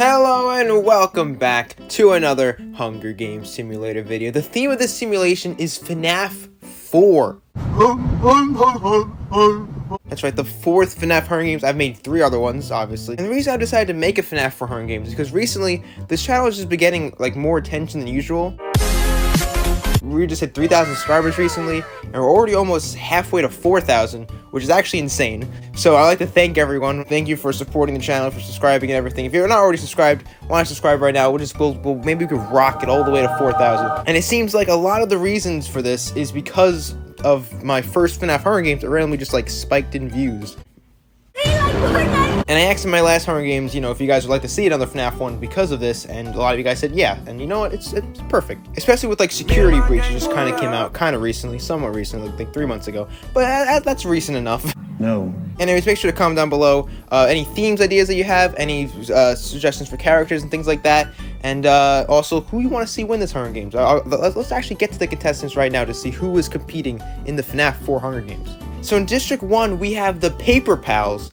Hello and welcome back to another Hunger Games Simulator video. The theme of this simulation is FNAF 4. That's right, the fourth FNAF Hunger Games. I've made 3 other ones, obviously. And the reason I decided to make a FNAF 4 Hunger Games is because recently, this channel has just been getting, more attention than usual. We just hit 3,000 subscribers recently, and we're already almost halfway to 4,000, which is actually insane. So I'd like to thank everyone. Thank you for supporting the channel, for subscribing and everything. If you're not already subscribed, why not subscribe right now? Maybe we could rock it all the way to 4,000. And it seems like a lot of the reasons for this is because of my first FNAF Hunger Games that randomly just spiked in views. And I asked in my last Hunger Games, if you guys would like to see another FNAF one because of this, and a lot of you guys said yeah, and you know what, it's perfect. Especially with Security Breach, it just kind of came out recently, somewhat recently, like 3 months ago, but that's recent enough. No. Anyways, make sure to comment down below any themes, ideas that you have, any suggestions for characters and things like that, and also who you want to see win this Hunger Games. Let's actually get to the contestants right now to see who is competing in the FNAF 4 Hunger Games. So in District 1, we have the Paper Pals,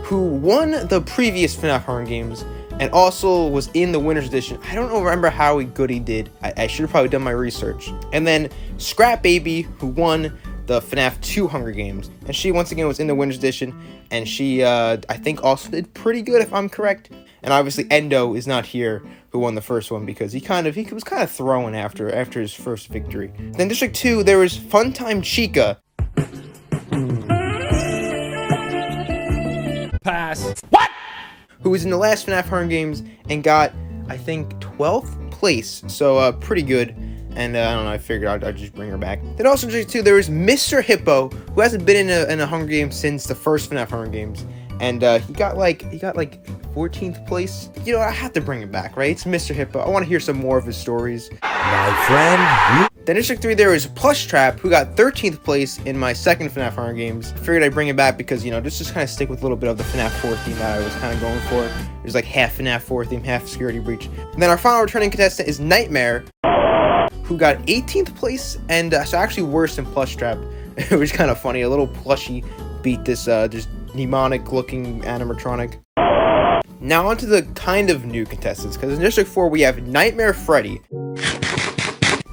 who won the previous FNAF Hunger Games and also was in the Winner's Edition. I don't remember how good he did. I should have probably done my research. And then Scrap Baby, who won the FNAF 2 Hunger Games, and she once again was in the Winner's Edition, and she I think also did pretty good if I'm correct. And obviously Endo is not here, who won the first one, because he was kind of thrown after his first victory. Then District 2, there was Funtime Chica. Pass. What? Who was in the last FNAF Hunger Games and got, I think, 12th place. So, pretty good. And, I don't know, I figured I'd just bring her back. Then also in District 2, there was Mr. Hippo, who hasn't been in a Hunger Games since the first FNAF Hunger Games. And, he got 14th place. I have to bring him back, right? It's Mr. Hippo. I want to hear some more of his stories. My friend. Then in District 3, there was Plush Trap, who got 13th place in my second FNAF Hunger Games. I figured I'd bring it back because, just kind of stick with a little bit of the FNAF 4 theme that I was kind of going for. There's half FNAF 4 theme, half Security Breach. And then our final returning contestant is Nightmare, who got 18th place, and so actually worse than Plush Trap. It was kind of funny. A little plushie beat this just demonic-looking animatronic. Now onto the kind of new contestants, because in District 4 we have Nightmare Freddy.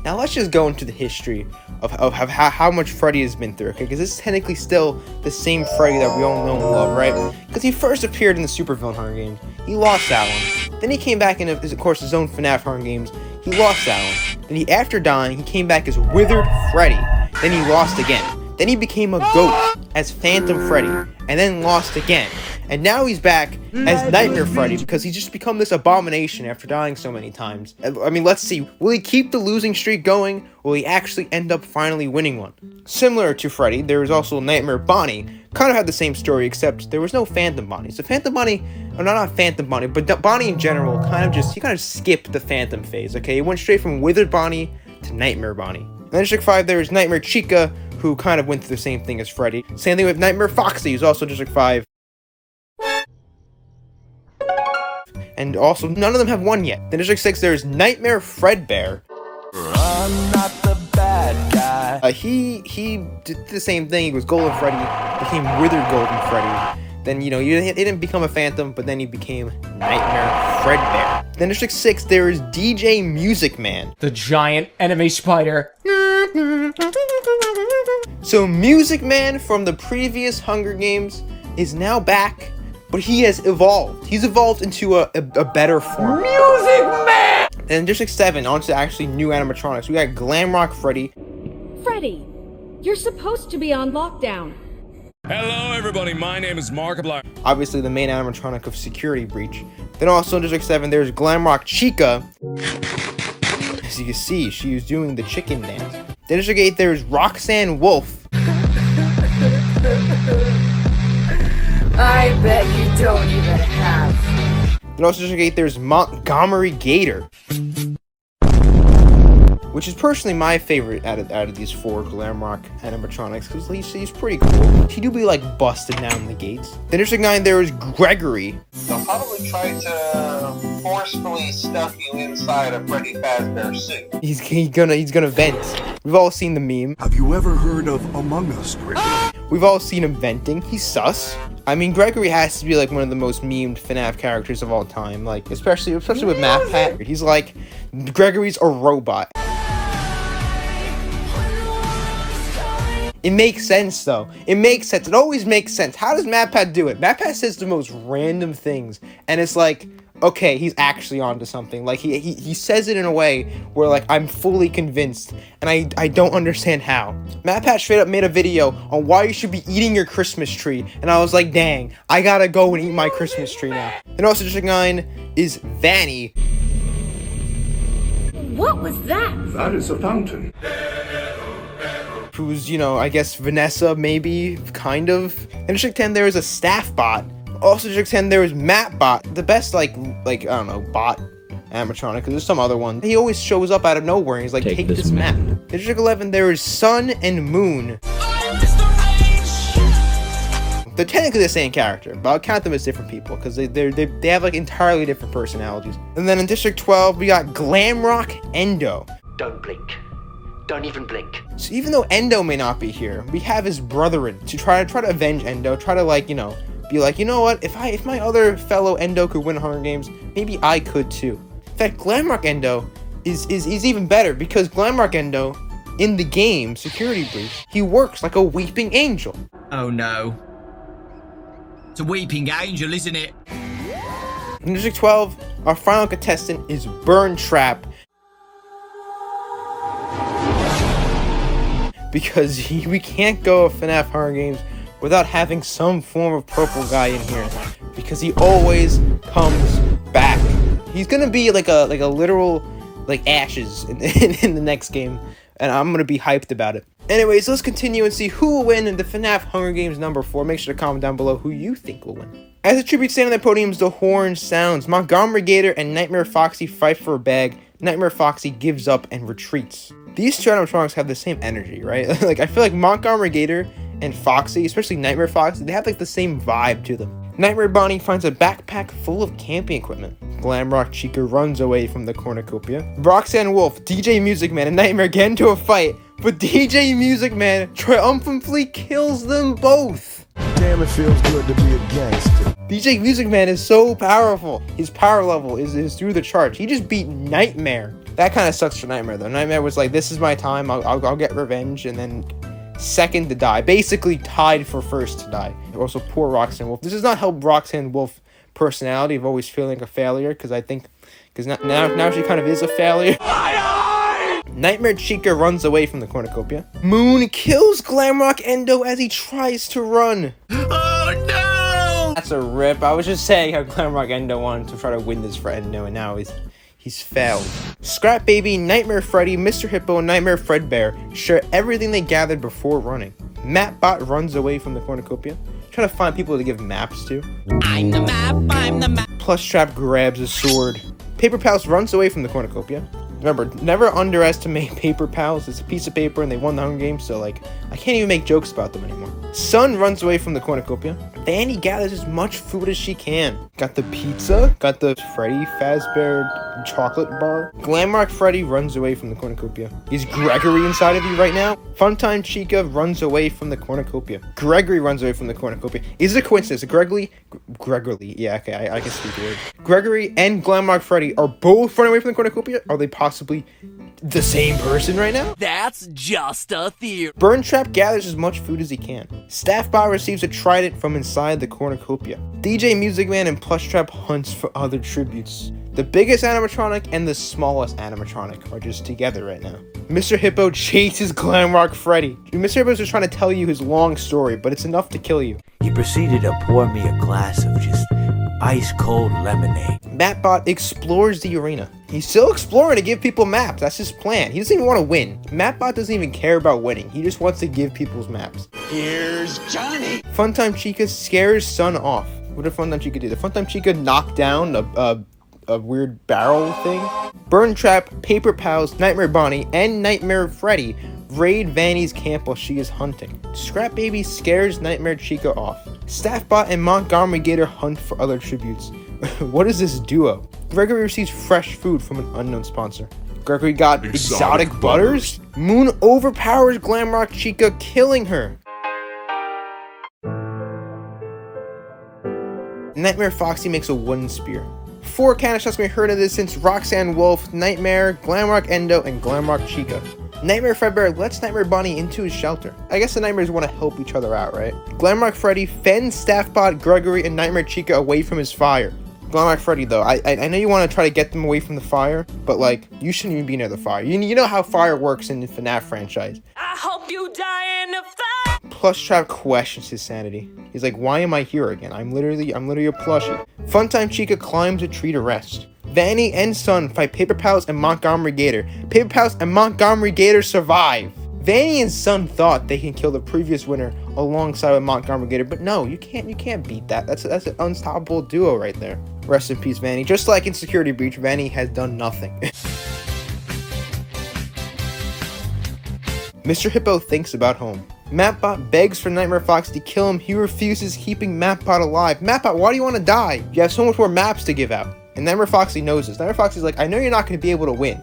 Now let's just go into the history of how much Freddy has been through, okay? Because this is technically still the same Freddy that we all know and love, right? Because he first appeared in the Supervillain Hunger Games. He lost that one. Then he came back in, of course, his own FNAF Hunger Games. He lost that one. Then after dying, he came back as Withered Freddy. Then he lost again. Then he became a ghost as Phantom Freddy, and then lost again. And now he's back as Nightmare Freddy because he's just become this abomination after dying so many times. I mean, let's see. Will he keep the losing streak going? Will he actually end up finally winning one? Similar to Freddy, there was also Nightmare Bonnie. Kind of had the same story, except there was no Phantom Bonnie. So Phantom Bonnie, or not Phantom Bonnie, but Bonnie in general, he kind of skipped the Phantom phase, okay? He went straight from Withered Bonnie to Nightmare Bonnie. And then in District 5, there was Nightmare Chica, who kind of went through the same thing as Freddy. Same thing with Nightmare Foxy, who's also District 5. And also, none of them have won yet. Then District 6, there's Nightmare Fredbear. I'm not the bad guy. He did the same thing. He was Golden Freddy, became Withered Golden Freddy. Then, he didn't become a Phantom, but then he became Nightmare Fredbear. Then District 6, there is DJ Music Man. The giant enemy spider. So Music Man from the previous Hunger Games is now back, but he has evolved. He's evolved into a better form. Music Man! And in District 7, on to actually new animatronics, we got Glamrock Freddy. Freddy, you're supposed to be on lockdown. Hello everybody, my name is Markiplier. Obviously the main animatronic of Security Breach. Then also in District 7, there's Glamrock Chica. As you can see, she was doing the chicken dance. Then District 8, there's Roxanne Wolf. I bet you don't even have. Then also District 8, there's Montgomery Gator, which is personally my favorite out of these 4 Glamrock animatronics, because he's pretty cool. He do be busting down the gates. Then District 9, there is Gregory. They'll probably try to forcefully stuff you inside a Freddy Fazbear suit. He's gonna vent. We've all seen the meme. Have you ever heard of Among Us, Ricky? We've all seen him venting. He's sus. I mean, Gregory has to be like one of the most memed FNAF characters of all time. Like, especially with MatPat. He's like, Gregory's a robot. It makes sense, though. It makes sense. It always makes sense. How does MatPat do it? MatPat says the most random things, and it's like, okay, he's actually onto something. Like, he says it in a way where, like, I'm fully convinced, and I don't understand how. MatPat straight up made a video on why you should be eating your Christmas tree, and I was like, dang, I gotta go and eat my Christmas tree now. And also, District 9 is Vanny. What was that? That is a fountain. Who's, you know, I guess Vanessa, maybe, kind of. In District 10, there is a staff bot. Also, District 10, there is MatBot, the best, like, I don't know, bot animatronic, because there's some other one. He always shows up out of nowhere, and he's like, take this map. In District 11, there is Sun and Moon. They're technically the same character, but I'll count them as different people, because they have, like, entirely different personalities. And then in District 12, we got Glamrock Endo. Don't blink. Don't even blink. So even though Endo may not be here, we have his brethren to try to avenge Endo, try to, like, you know, be like, you know what, if my other fellow Endo could win Hunger Games, maybe I could too. In fact, Glamrock Endo is even better, because Glamrock Endo, in the game, Security Breach, he works like a weeping angel. Oh no. It's a weeping angel, isn't it? In District 12, our final contestant is Burn Trap. Because we can't go a FNAF Hunger Games without having some form of purple guy in here, because he always comes back. He's gonna be like a literal, like, Ashes in the next game, and I'm gonna be hyped about it. Anyways, let's continue and see who will win in the FNAF Hunger Games number 4. Make sure to comment down below who you think will win. As a tribute, standing on the podiums, the horn sounds. Montgomery Gator and Nightmare Foxy fight for a bag. Nightmare Foxy gives up and retreats. These two animatronics have the same energy, right? Like, I feel like Montgomery Gator and Foxy, especially Nightmare Foxy, they have like the same vibe to them. Nightmare Bonnie finds a backpack full of camping equipment. Glamrock Chica runs away from the cornucopia. Roxanne Wolf, DJ Music Man, and Nightmare get into a fight, but DJ Music Man triumphantly kills them both. Damn, it feels good to be a gangster. DJ Music Man is so powerful. His power level is through the charts. He just beat Nightmare. That kind of sucks for Nightmare, though. Nightmare was like, this is my time. I'll get revenge, and then second to die. Basically tied for first to die. Also, poor Roxanne Wolf. This does not help Roxanne Wolf personality of always feeling a failure, because now she kind of is a failure. Nightmare Chica runs away from the cornucopia. Moon kills Glamrock Endo as he tries to run. Oh no! That's a rip. I was just saying how Glamrock Endo wanted to try to win this for Endo, and now he's failed. Scrap Baby, Nightmare Freddy, Mr. Hippo, and Nightmare Fredbear share everything they gathered before running. MatBot runs away from the cornucopia, trying to find people to give maps to. I'm the map. Plush Trap grabs a sword. Paper Pals runs away from the cornucopia. Remember, never underestimate Paper Pals. It's a piece of paper and they won the Hunger Games, so like, I can't even make jokes about them anymore. Sun runs away from the cornucopia. Fanny gathers as much food as she can. Got the pizza, got the Freddy Fazbear chocolate bar. Glamrock Freddy runs away from the cornucopia. Is Gregory inside of you right now? Funtime Chica runs away from the cornucopia. Gregory runs away from the cornucopia. Is it a coincidence? Gregory, yeah, okay, I can speak the word. Gregory and Glamrock Freddy are both running away from the cornucopia? Are they possibly the same person right now? That's just a theory. Burn Trap gathers as much food as he can. Staffbot receives a trident from inside the cornucopia. DJ Music Man and Plush Trap hunts for other tributes. The biggest animatronic and the smallest animatronic are just together right now. Mr. Hippo chases Glamrock Freddy. Mr. Hippo's just trying to tell you his long story, but it's enough to kill you. He proceeded to pour me a glass of just ice-cold lemonade. MatBot explores the arena. He's still exploring to give people maps. That's his plan. He doesn't even want to win. MatBot doesn't even care about winning. He just wants to give people's maps. Here's Johnny. Funtime Chica scares Sun off. What did Funtime Chica do? The Funtime Chica knocked down a weird barrel thing. Burn Trap, Paper Pals, Nightmare Bonnie, and Nightmare Freddy raid Vanny's camp while she is hunting. Scrap Baby scares Nightmare Chica off. Staffbot and Montgomery Gator hunt for other tributes. What is this duo? Gregory receives fresh food from an unknown sponsor. Gregory got exotic butters? Moon overpowers Glamrock Chica, killing her. Nightmare Foxy makes a wooden spear. 4 cannon shots can be heard of this since Roxanne Wolf, Nightmare, Glamrock Endo, and Glamrock Chica. Nightmare Fredbear lets Nightmare Bonnie into his shelter. I guess the Nightmares want to help each other out, right? Glamrock Freddy fends Staffbot, Gregory, and Nightmare Chica away from his fire. Glamrock Freddy, though, I know you want to try to get them away from the fire, but like, you shouldn't even be near the fire. You know how fire works in the FNAF franchise. I hope you die in the fire. Plushtrap questions his sanity. He's like, why am I here again? I'm literally a plushie. Funtime Chica climbs a tree to rest. Vanny and Sun fight Paper Pals and Montgomery Gator. Paper Pals and Montgomery Gator survive. Vanny and Sun thought they can kill the previous winner alongside with Montgomery Gator, but no, you can't beat that. That's an unstoppable duo right there. Rest in peace, Vanny. Just like in Security Breach, Vanny has done nothing. Mr. Hippo thinks about home. Mapbot begs for Nightmare Fox to kill him. He refuses, keeping Mapbot alive. Mapbot, why do you want to die? You have so much more maps to give out. And Nightmare Foxy knows this. Nightmare Foxy's like, I know you're not going to be able to win,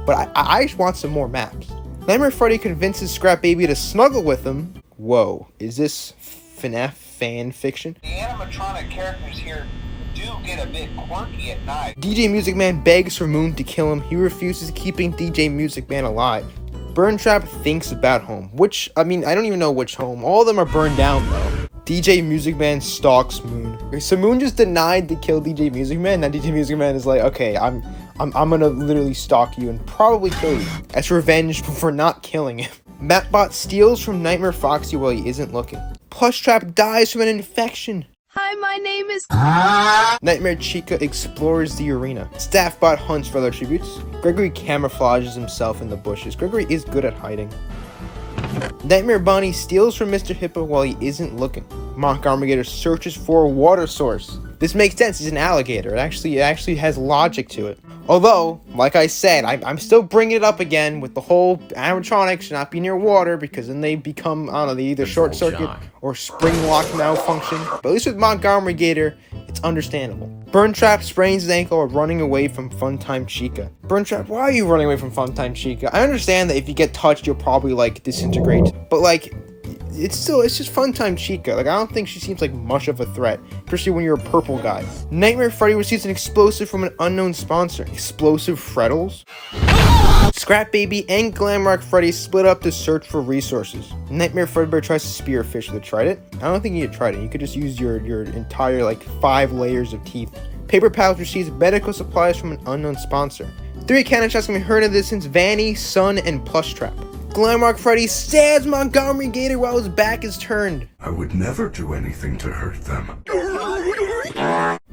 but I just want some more maps. Nightmare Freddy convinces Scrap Baby to snuggle with him. Whoa, is this FNAF fan fiction? The animatronic characters here do get a bit quirky at night. DJ Music Man begs for Moon to kill him. He refuses, keeping DJ Music Man alive. Burn Trap thinks about home, which, I mean, I don't even know which home. All of them are burned down, though. DJ Music Man stalks Moon. So Moon just denied to kill DJ Music Man. Now DJ Music Man is like, okay, I'm gonna literally stalk you and probably kill you as revenge for not killing him. Mapbot steals from Nightmare Foxy while he isn't looking. Plushtrap dies from an infection. Hi, my name is... Nightmare Chica explores the arena. Staffbot hunts for other tributes. Gregory camouflages himself in the bushes. Gregory is good at hiding. Nightmare Bonnie steals from Mr. Hippo while he isn't looking. Montgomery Gator searches for a water source. This makes sense, he's an alligator. It actually has logic to it. Although, like I said, I'm still bringing it up again with the whole animatronics should not be near water because then they become, I don't know, they either short circuit or spring lock malfunction. But at least with Montgomery Gator, it's understandable. Burn Trap sprains his ankle while running away from Funtime Chica. Burn Trap, why are you running away from Funtime Chica? I understand that if you get touched, you'll probably like disintegrate, but like, it's just Funtime Chica. Like, I don't think she seems like much of a threat, especially when you're a purple guy. Nightmare Freddy receives an explosive from an unknown sponsor. Explosive Freddles? Scrap Baby and Glamrock Freddy split up to search for resources. Nightmare Fredbear tries to spearfish with a trident. I don't think you need a trident. You could just use your entire, like, 5 layers of teeth. Paper Pals receives medical supplies from an unknown sponsor. 3 cannon shots can be heard of this since Vanny, Sun, and Plushtrap. Glamrock Freddy stabs Montgomery Gator while his back is turned. I would never do anything to hurt them.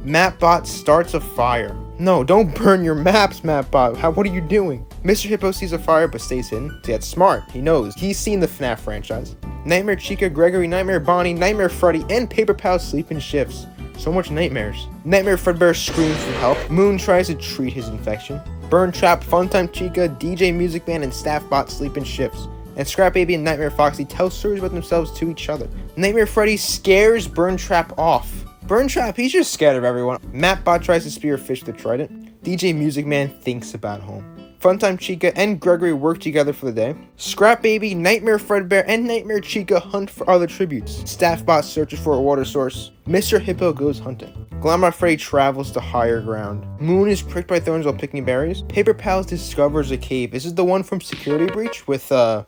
Mapbot starts a fire. No, don't burn your maps, Mapbot. What are you doing? Mr. Hippo sees a fire but stays hidden. See, that's smart. He knows. He's seen the FNAF franchise. Nightmare Chica, Gregory, Nightmare Bonnie, Nightmare Freddy, and Paper Pals sleep in shifts. So much nightmares. Nightmare Fredbear screams for help. Moon tries to treat his infection. Burn Trap, Funtime Chica, DJ Music Man, and Staffbot sleep in shifts. And Scrap Baby and Nightmare Foxy tell stories about themselves to each other. Nightmare Freddy scares Burn Trap off. Burn Trap, he's just scared of everyone. Mapbot tries to spearfish the trident. DJ Music Man thinks about home. Funtime Chica and Gregory work together for the day. Scrap Baby, Nightmare Fredbear, and Nightmare Chica hunt for other tributes. Staffbot searches for a water source. Mr. Hippo goes hunting. Glamrock Freddy travels to higher ground. Moon is pricked by thorns while picking berries. Paper Pals discovers a cave. This is the one from Security Breach with, trying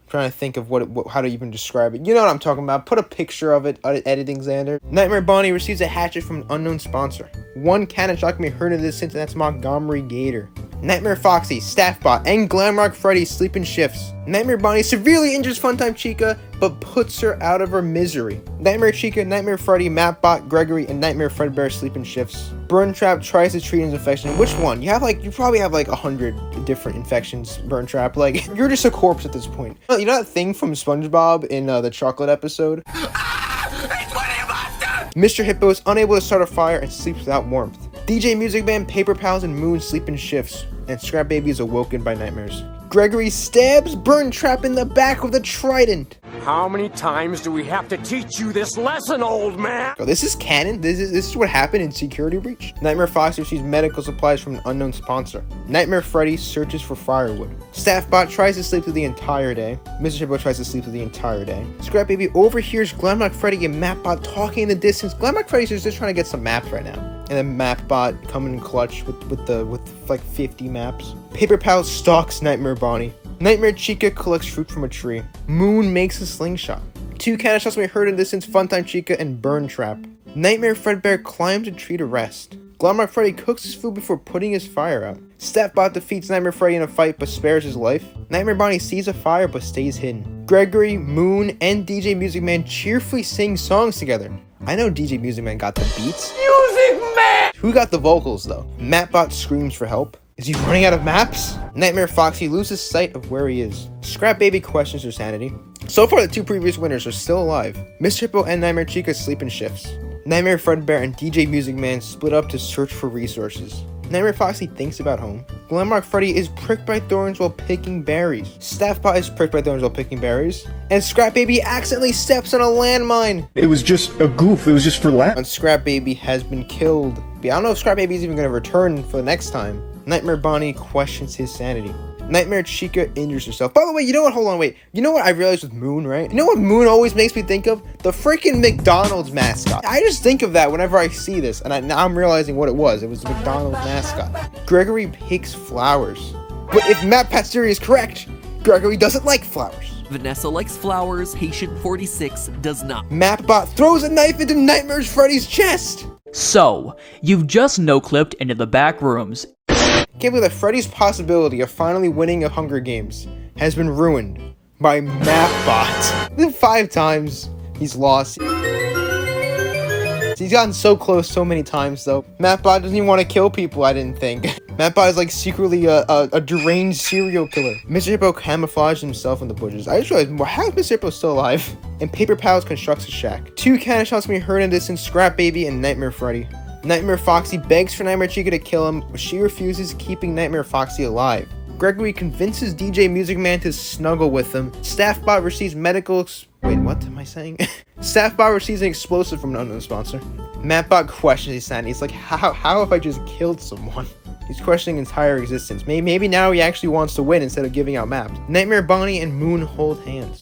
to think of how to even describe it. You know what I'm talking about. Put a picture of it, editing Xander. Nightmare Bonnie receives a hatchet from an unknown sponsor. 1 cannon shot can be heard of this since that's Montgomery Gator. Nightmare Foxy, Staffbot, and Glamrock Freddy sleep in shifts. Nightmare Bonnie severely injures Funtime Chica, but puts her out of her misery. Nightmare Chica, Nightmare Freddy, Mapbot, Gregory, and Nightmare Fredbear sleep in shifts. Burn Trap tries to treat his infection. Which one? You probably have like 100 different infections, Burn Trap. Like, you're just a corpse at this point. You know that thing from SpongeBob in the chocolate episode? Mr. Hippo is unable to start a fire and sleeps without warmth. DJ Music Man, Paper Pals, and Moon sleep in shifts, and Scrap Baby is awoken by nightmares. Gregory stabs Burn Trap in the back with a trident. How many times do we have to teach you this lesson, old man? Oh, this is canon. This is what happened in Security Breach. Nightmare Foxy receives medical supplies from an unknown sponsor. Nightmare Freddy searches for firewood. Staffbot tries to sleep through the entire day. Mr. Hippo tries to sleep through the entire day. Scrap Baby overhears Glamrock Freddy and Mapbot talking in the distance. Glamrock Freddy's just trying to get some maps right now. And then Mapbot coming in clutch with like 50 maps. Paper Pal stalks Nightmare Bonnie. Nightmare Chica collects fruit from a tree. Moon makes a slingshot. 2 cannon shots may hurt in distance, Funtime Chica, and Burn Trap. Nightmare Fredbear climbs a tree to rest. Glamrock Freddy cooks his food before putting his fire out. Staffbot defeats Nightmare Freddy in a fight but spares his life. Nightmare Bonnie sees a fire but stays hidden. Gregory, Moon, and DJ Music Man cheerfully sing songs together. I know DJ Music Man got the beats. Music Man! Who got the vocals though? Mapbot screams for help. Is he running out of maps? Nightmare Foxy loses sight of where he is. Scrap Baby questions her sanity. So far, the 2 previous winners are still alive. Mr. Hippo and Nightmare Chica sleep in shifts. Nightmare Fredbear and DJ Music Man split up to search for resources. Nightmare Foxy thinks about home. Glamrock Freddy is pricked by thorns while picking berries. Staffbot is pricked by thorns while picking berries. And Scrap Baby accidentally steps on a landmine. It was just a goof. It was just for laughs. And Scrap Baby has been killed. I don't know if Scrap Baby is even going to return for the next time. Nightmare Bonnie questions his sanity. Nightmare Chica injures herself. By the way, you know what? Hold on, wait. You know what I realized with Moon, right? You know what Moon always makes me think of? The freaking McDonald's mascot. I just think of that whenever I see this, and now I'm realizing what it was. It was the McDonald's mascot. Gregory picks flowers. But if Matt Pasteri is correct, Gregory doesn't like flowers. Vanessa likes flowers, Patient 46 does not. Mapbot throws a knife into Nightmare Freddy's chest. So, you've just no-clipped into the back rooms. Can't believe that Freddy's possibility of finally winning a Hunger Games has been ruined by Mapbot. 5 times he's lost. He's gotten so close so many times though. Mapbot doesn't even want to kill people, I didn't think. Mapbot is like secretly a deranged serial killer. Mr. Hippo camouflaged himself in the bushes. I just realized, how is Mr. Hippo still alive? And Paper Pals constructs a shack. 2 cannon shots can be heard in distance, Scrap Baby and Nightmare Freddy. Nightmare Foxy begs for Nightmare Chica to kill him, but she refuses, keeping Nightmare Foxy alive. Gregory convinces DJ Music Man to snuggle with him. Staffbot receives wait, what am I saying? Staffbot receives an explosive from an unknown sponsor. Mapbot questions his sanity. He's like, how have I just killed someone? He's questioning entire existence. Maybe now he actually wants to win instead of giving out maps. Nightmare Bonnie and Moon hold hands.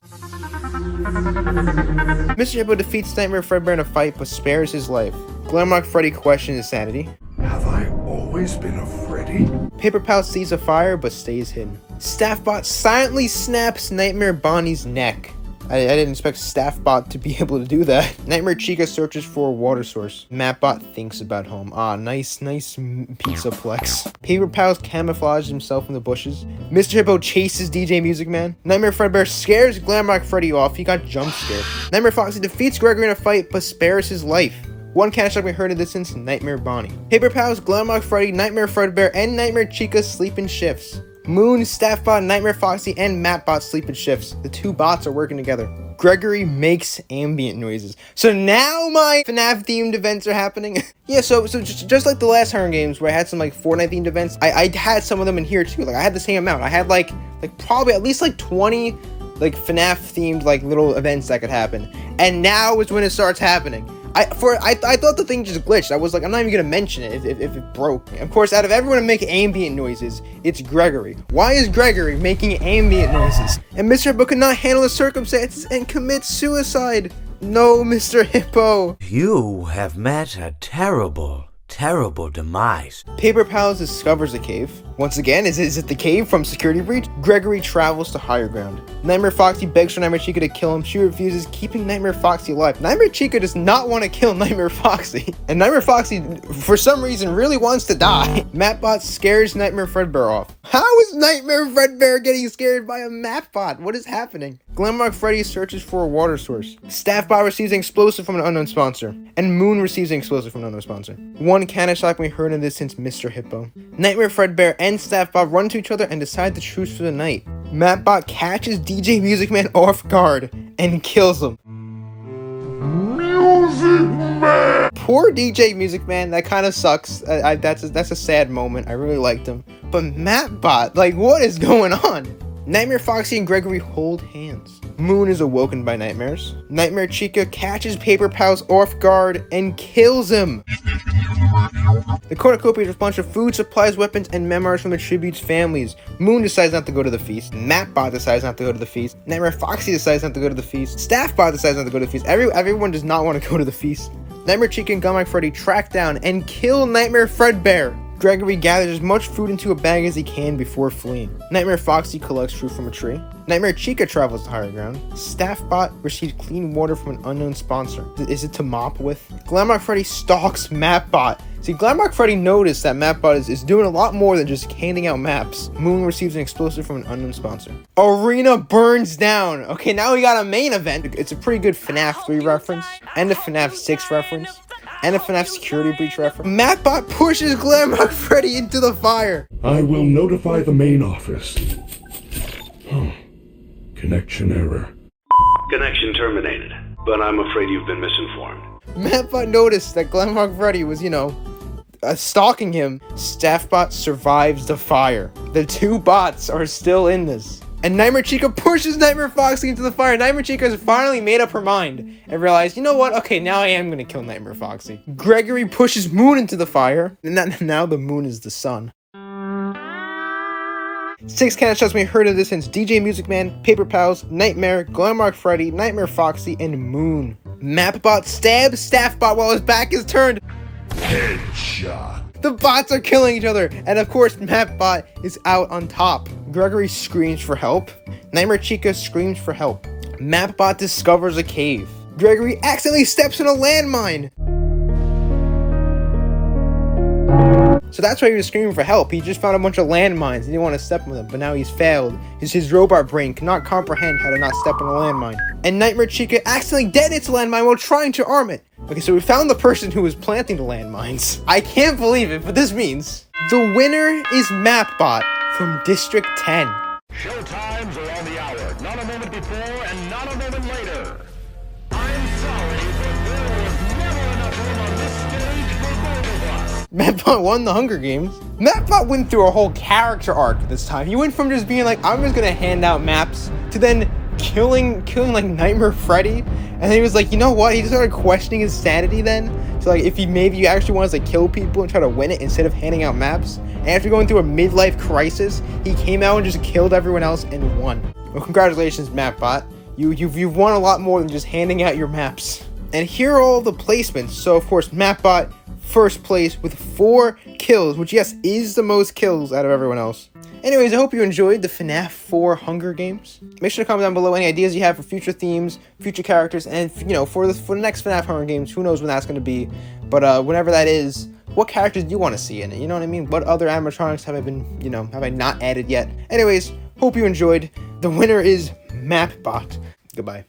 Mr. Hippo defeats Nightmare Fredbear in a fight but spares his life. Glamrock Freddy questions his sanity. Have I always been a Freddy? Paper Pal sees a fire but stays hidden. Staffbot silently snaps Nightmare Bonnie's neck. I didn't expect Staffbot to be able to do that. Nightmare Chica searches for a water source. Mapbot thinks about home. Nice pizza plex. Paper Pals camouflages himself in the bushes. Mr. Hippo chases DJ Music Man. Nightmare Fredbear scares Glamrock Freddy off. He got jump scared. Nightmare Foxy defeats Gregory in a fight but spares his life. 1 cannon shot can be heard in the distance, Nightmare Bonnie. Paper Pals, Glamrock Freddy, Nightmare Fredbear, and Nightmare Chica sleep in shifts. Moon, Staffbot, Nightmare Foxy, and Mapbot sleep in shifts. The 2 bots are working together. Gregory makes ambient noises. So now my FNAF themed events are happening. Yeah, so just like the last Hunger Games where I had some like Fortnite themed events, I had some of them in here too. Like I had the same amount. I had like probably at least like 20 like FNAF themed like little events that could happen. And now is when it starts happening. I thought the thing just glitched. I was like, I'm not even gonna mention it if it broke. Of course, out of everyone to make ambient noises, it's Gregory. Why is Gregory making ambient noises? And Mr. Hippo could not handle the circumstances and commits suicide. No, Mr. Hippo. You have met a terrible demise. Paper Pals discovers a cave. Once again, is it the cave from Security Breach? Gregory travels to higher ground. Nightmare Foxy begs for Nightmare Chica to kill him. She refuses, keeping Nightmare Foxy alive. Nightmare Chica does not want to kill Nightmare Foxy. And Nightmare Foxy, for some reason, really wants to die. Mapbot scares Nightmare Fredbear off. How is Nightmare Fredbear getting scared by a Mapbot? What is happening? Glamrock Freddy searches for a water source. Staffbot receives an explosive from an unknown sponsor. And Moon receives an explosive from an unknown sponsor. 1 cannon shot can be heard in the distance, Mr. Hippo. Nightmare Fredbear and Staffbot run to each other and decide to truce for the night. Mapbot catches DJ Music Man off guard and kills him. Music Man! Poor DJ Music Man, that kind of sucks. That's a sad moment. I really liked him. But Mapbot, like, what is going on? Nightmare Foxy and Gregory hold hands. Moon is awoken by nightmares. Nightmare Chica catches Paper Pals off guard and kills him. The cornucopia is a bunch of food, supplies, weapons, and memoirs from the tribute's families. Moon decides not to go to the feast. Mapbot decides not to go to the feast. Nightmare Foxy decides not to go to the feast. Staffbot decides not to go to the feast. Everyone does not want to go to the feast. Nightmare Chica and Gunmike Freddy track down and kill Nightmare Fredbear. Gregory gathers as much food into a bag as he can before fleeing. Nightmare Foxy collects fruit from a tree. Nightmare Chica travels to higher ground. Staffbot receives clean water from an unknown sponsor. Is it to mop with? Glamrock Freddy stalks Mapbot. See, Glamrock Freddy noticed that Mapbot is doing a lot more than just handing out maps. Moon receives an explosive from an unknown sponsor. Arena burns down. Okay, now we got a main event. It's a pretty good FNAF 3 reference and a FNAF 6 reference. And a FNAF security breach reference. Mapbot pushes Glamrock Freddy into the fire. I will notify the main office. Connection error. Connection terminated, but I'm afraid you've been misinformed. Mapbot noticed that Glamrock Freddy was, stalking him. Staffbot survives the fire. The two bots are still in this. And Nightmare Chica pushes Nightmare Foxy into the fire. Nightmare Chica has finally made up her mind and realized, you know what? Okay, now I am going to kill Nightmare Foxy. Gregory pushes Moon into the fire. And now the moon is the sun. 6 Canon shots may heard of this since DJ Music Man, Paper Pals, Nightmare, Glamrock Freddy, Nightmare Foxy, and Moon. Mapbot stabs Staffbot while his back is turned. Headshot. The bots are killing each other, and of course, Mapbot is out on top. Gregory screams for help. Nightmare Chica screams for help. Mapbot discovers a cave. Gregory accidentally steps in a landmine. So that's why he was screaming for help. He just found a bunch of landmines. He didn't want to step in them, but now he's failed. His robot brain cannot comprehend how to not step on a landmine. And Nightmare Chica accidentally detonates a landmine while trying to arm it. Okay, so we found the person who was planting the landmines. I can't believe it, but this means the winner is Mapbot from District 10. Showtimes are on the hour. Not a moment before and not a moment later. I'm sorry, but there was never enough room on this stage for both of us. Mapbot won the Hunger Games. Mapbot went through a whole character arc this time. He went from just being like, I'm just gonna hand out maps, to then killing like Nightmare Freddy. And then he was like, you know what? He just started questioning his sanity then. So like, if he maybe actually wants to kill people and try to win it instead of handing out maps. And after going through a midlife crisis, he came out and just killed everyone else and won. Well, congratulations, Mapbot. You've won a lot more than just handing out your maps. And here are all the placements. So of course, Mapbot first place with 4 kills, which yes, is the most kills out of everyone else. Anyways, I hope you enjoyed the FNAF 4 Hunger Games. Make sure to comment down below any ideas you have for future themes, future characters, and for the next FNAF Hunger Games. Who knows when that's going to be? But whenever that is, what characters do you want to see in it? You know what I mean? What other animatronics have I been, have I not added yet? Anyways, hope you enjoyed. The winner is Mapbot. Goodbye.